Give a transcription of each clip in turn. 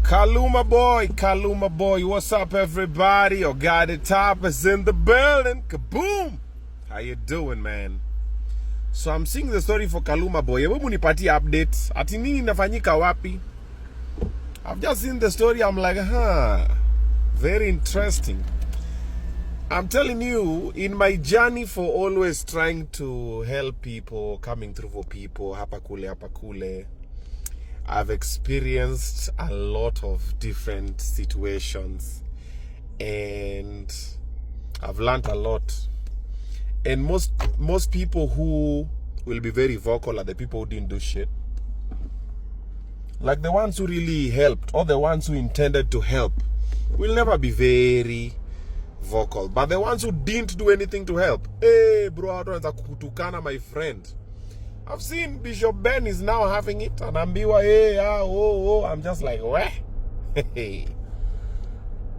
Kaluma boy, what's up everybody? Your guy the top is in the building. Kaboom! How you doing, man? So I'm seeing the story for Kaluma boy. Hebu munipatie updates. Ati nini inafanyika wapi? I've just seen the story. I'm like, very interesting. I'm telling you, in my journey for always trying to help people, coming through for people, hapa kule, I've experienced a lot of different situations and I've learned a lot. And most people who will be very vocal are the people who didn't do shit. Like the ones who really helped or the ones who intended to help will never be very vocal. But the ones who didn't do anything to help, hey bro, I don't kutukana my friend. I've seen Bishop Ben is now having it and ambiwa I'm just like, what?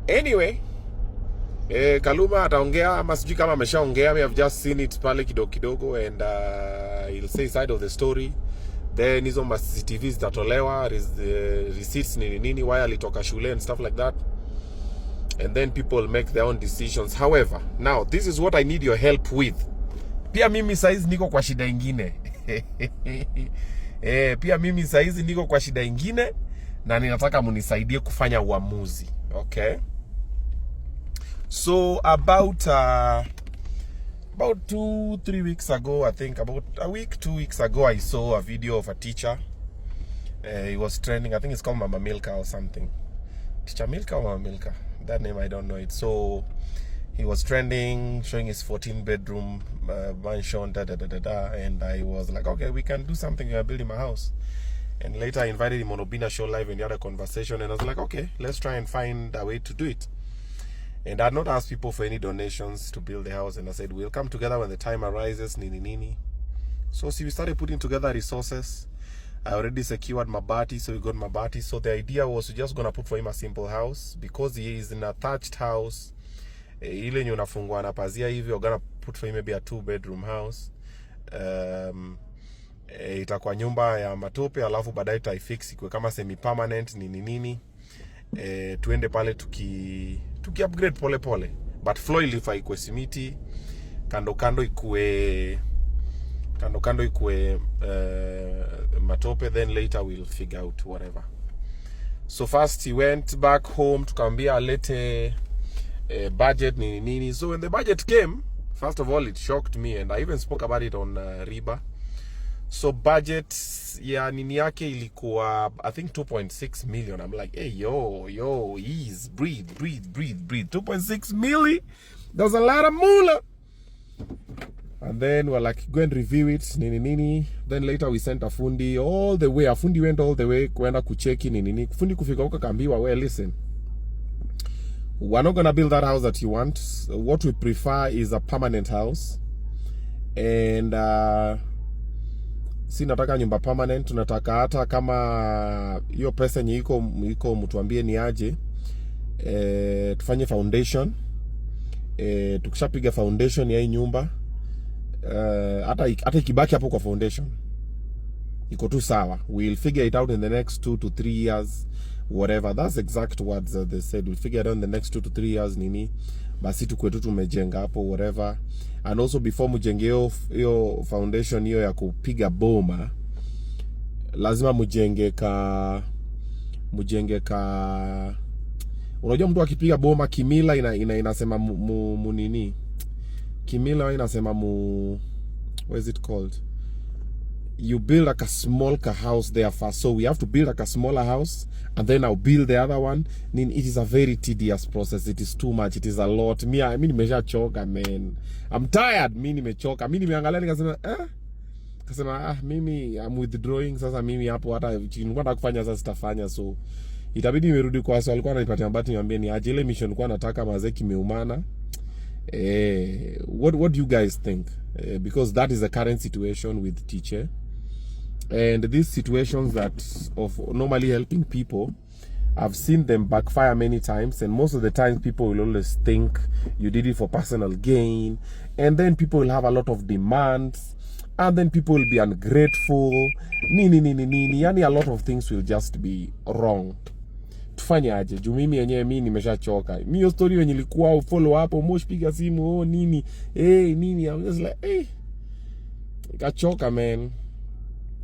Anyway, Kaluma ataongea ama sijui kama ameshaongea. I've just seen it pale kidogo and he'll say side of the story. Then hizo ma CCTVs zitatolewa, receipts nini why alitoka shule and stuff like that. And then people make their own decisions. However, now this is what I need your help with. Pia mimi saizi niko kwa shida ingine. Pia mimi saizi niko kwa shida ingine na ninataka munisaidie kufanya uamuzi. Okay? So about 2-3 weeks ago, I think about a week, 2 weeks ago, I saw a video of a teacher. He was trending. I think it's called Mama Milka or something. Teacher Milka or Mama Milka? That name I don't know it. So he was trending, showing his 14-bedroom mansion, and I was like, okay, we can do something. We are building my house. And later I invited him on Obinna show live and we had a conversation, and I was like, okay, let's try and find a way to do it. And I had not asked people for any donations to build the house, and I said, we'll come together when the time arises, nini. So see, we started putting together resources. I already secured mabati, so we got mabati. So the idea was just gonna put for him a simple house, because he is in a thatched house. Ile yenye unafungua na pazia hivi, we're gonna put for him maybe a 2-bedroom house. Itakuwa nyumba ya matope, alafu baadaye tutaifix ikuwe kama semi permanent nini. Tuende pale tuki upgrade pole. But floor ilifa ikuwe simiti, kando ikuwe matope, then later we'll figure out whatever. So first he went back home, tukaambia alete budget nini. So when the budget came, first of all it shocked me, and I even spoke about it on Riba. So budget ya nini yake ilikuwa I think 2.6 million. I'm like, hey yo, ease, breathe. 2.6 million, that's a lot of moolah. And then we're like, go and review it, nini. Then later we sent a fundi all the way. A fundi went all the way kwenda kucheki nini. Fundi kufika huko kaambiwa, well, listen, we're not gonna build that house that you want. What we prefer is a permanent house. And si nataka nyumba permanent, tunataka hata kama hiyo pesa yenye iko mtuambie ni aje. Tufanye foundation. Tukishapiga foundation ya hii nyumba, hata ikibaki hapo kwa foundation iko tu sawa, we'll figure it out in the next 2 to 3 years, whatever. That's exact words that they said. We'll figure it out in the next 2 to 3 years nini, basi tukwe tu tumejenga hapo whatever. And also before mujenge hiyo foundation hiyo ya kupiga boma, lazima mujenge ka unajua mtu akipiga boma kimila inasema nini, kimila inasema what is it called, you build like a small house there first. So we have to build like a smaller house and then I'll build the other one. It is a very tedious process. It is too much. It is a lot. Mimi nimeshachoka, man. I'm tired. Mimi nimechoka. Mimi nimeangalia nikasema mimi I'm withdrawing sasa. Mimi hapo hata nilikuwa nataka kufanya sasa sitafanya, so itabidi nimerudi kwa watu walikuwa wananipatia mbati, niambie ni aje ile mission nilikuwa nataka mazee kimeumana. What do you guys think? Because that is the current situation with teacher. And these situations that of normally helping people, I've seen them backfire many times, and most of the time people will always think you did it for personal gain, and then people will have a lot of demands, and then people will be ungrateful, yani a lot of things will just be wrong. tufanye aje? Juu mimi yenyewe mimi nimeshachoka. Mimi hiyo story yenye ilikuwa follow hapo, Mosh piga simu, nini? Nini? I'm just like, kachoka man.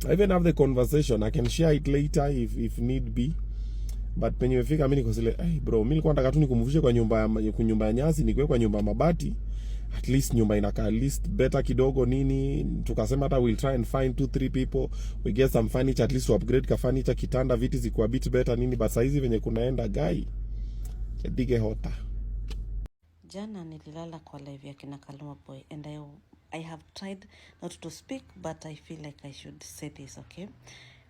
I even have the conversation. I can share it later if need be. But penye nimefika mimi niko zile, bro, mimi nilikuwa nataka tu nikumvushe kwa nyumba ya nyasi, nikuwe kwa nyumba mabati. At least nyumba inakaa at least better kidogo nini. Tukasema hata we'll try and find 2-3 people. We get some furniture, at least to upgrade ka furniture, kitanda, viti zikuwa bit better nini. But saizi venye kunaenda guy, dige hota. Jana nililala kwa live ya kina Kaluma boy, and I have tried not to speak, but I feel like I should say this, okay?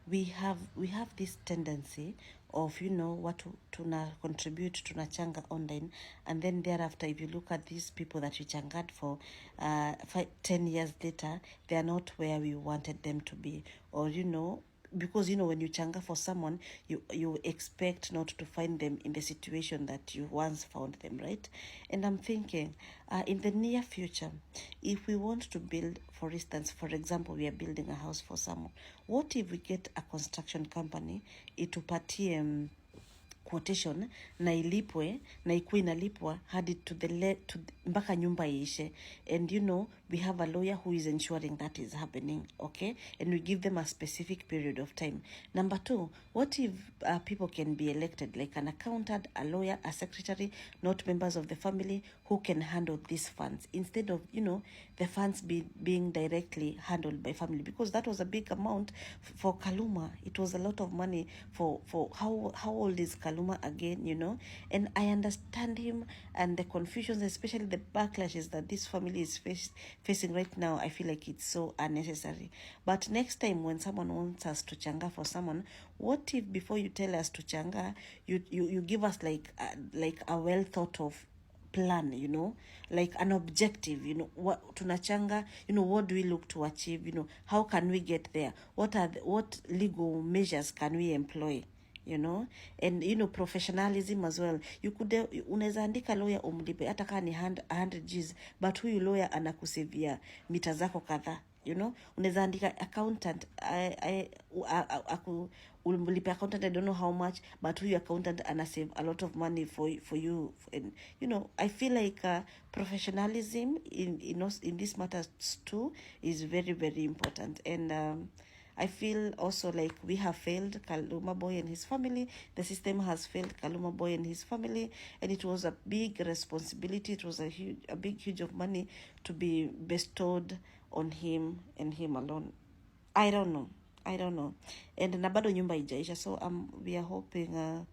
We have this tendency of, what tuna contribute, tunachanga online, and then thereafter, if you look at these people that we changed for 10 years later, they are not where we wanted them to be. Or, because, when you changa for someone, you expect not to find them in the situation that you once found them, right? And I'm thinking, in the near future, if we want to build, for instance, for example, we are building a house for someone, what if we get a construction company, itupatie quotation na ilipwe na ikuwe inalipwa hadi to mpaka nyumba iishe, and we have a lawyer who is ensuring that is happening, okay, and we give them a specific period of time. Number 2, what if people can be elected, like an accountant, a lawyer, a secretary, not members of the family, who can handle these funds instead of the funds being directly handled by family, because that was a big amount for Kaluma. It was a lot of money for how old is Kaluma again, and I understand him and the confusions, especially the backlashes that this family is facing right now. I feel like it's so unnecessary. But next time when someone wants us to changa for someone, what if before you tell us to changa, you give us like a well thought of plan, like an objective, what tunachanga, what do we look to achieve, how can we get there, what legal measures can we employ, and professionalism as well. You could unaweza andika lawyer umlipe hata kama ni 100 Gs, but huyu lawyer anakusevia mita zako kadhaa, unaweza andika accountant umlipe accountant, I don't know how much, but huyu accountant ana save a lot of money for you, and I feel like professionalism in this matters too is very, very important. And I feel also like we have failed Kaluma boy and his family. The system has failed Kaluma boy and his family, and it was a big responsibility. It was a big huge of money to be bestowed on him and him alone. I don't know. And na bado nyumba ijaisha, so we are hoping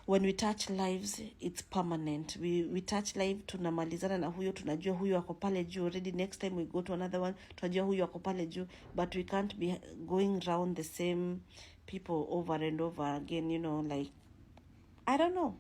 when we touch lives, it's permanent. We touch life, tunamalizana na huyo, tunajua huyo ako pale juu already. Next time we go to another one, tunajua huyo ako pale juu, but we can't be going round the same people over and over again, like, I don't know.